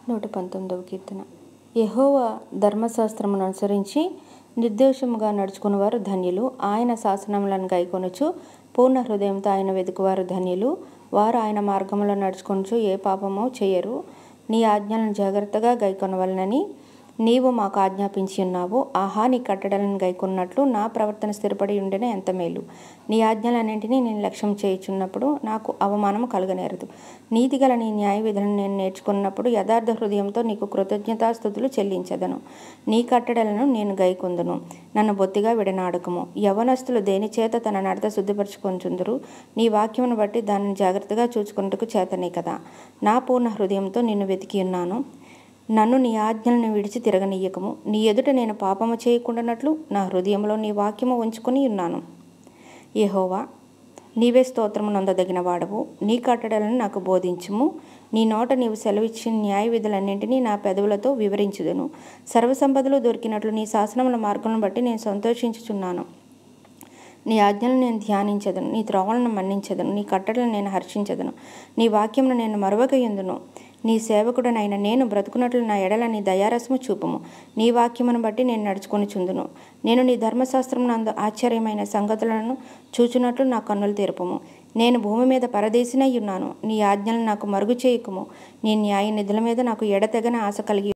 119వ కీర్తన. యెహోవా ధర్మశాస్త్రమును అనుసరించి నిర్దోషముగా నడుచుకునివారు ధన్యులు. ఆయన శాసనములను గైకొనుచు పూర్ణ హృదయంతో ఆయన వెదుకువారు ధన్యులు. వారు ఆయన మార్గములో నడుచుకొనుచు ఏ పాపము చేయరు. నీ ఆజ్ఞలను జాగ్రత్తగా గైకొనవలెనని నీవు మాకు ఆజ్ఞాపించి ఉన్నావు. ఆహా, నీ కట్టడలను గైకొన్నట్లు నా ప్రవర్తన స్థిరపడి ఉండెన ఎంత మేలు. నీ ఆజ్ఞలన్నింటినీ నేను లక్ష్యం చేయుచున్నప్పుడు నాకు అవమానము కలుగనేరదు. నీతిగల నీ న్యాయ విధులను నేను నేర్చుకున్నప్పుడు యథార్థ హృదయంతో నీకు కృతజ్ఞతాస్తుతులు చెల్లించెదను. నీ కట్టడలను నేను గైకొందును. నన్ను బొత్తిగా విడనాడకము. యవ్వనస్తులు దేని చేత తన నడత శుద్ధిపరచుకొనుచుందురు. నీ వాక్యమును బట్టి దానిని జాగ్రత్తగా చూచుకొనుటకు చేతనే కదా. నా పూర్ణ హృదయంతో నిన్ను వెతికి ఉన్నాను. నన్ను నీ ఆజ్ఞలను విడిచి తిరగనీయకము. నీ ఎదుట నేను పాపము చేయకుండానట్లు నా హృదయంలో నీ వాక్యము ఉంచుకొని ఉన్నాను. యెహోవా, నీవే స్తోత్రము నొందదగిన వాడవు. నీ కట్టడలను నాకు బోధించుము. నీ నోట నీవు సెలవిచ్చిన న్యాయ విధులన్నింటినీ నా పెదవులతో వివరించుదును. సర్వసంపదలు దొరికినట్లు నీ శాసనముల మార్గములను బట్టి నేను సంతోషించుచున్నాను. నీ ఆజ్ఞలను నేను ధ్యానించెదను. నీ త్రోవలను మన్నించెదను. నీ కట్టడలను నేను హర్షించెదను. నీ వాక్యమును నేను మరువకయుందును. నీ సేవకుడనైన నేను బ్రతుకున్నట్లు నా ఎడల నీ దయారసము చూపుము. నీ వాక్యమును బట్టి నేను నడుచుకొనుచుందును. నేను నీ ధర్మశాస్త్రమునందు ఆశ్చర్యమైన సంగతులను చూచున్నట్లు నా కన్నులు తెరుపుము. నేను భూమి మీద పరదేశినై ఉన్నాను. నీ ఆజ్ఞలను నాకు మరుగు చేయకుము. నీ న్యాయ నిధుల మీద నాకు ఎడతెగని ఆశ కలిగి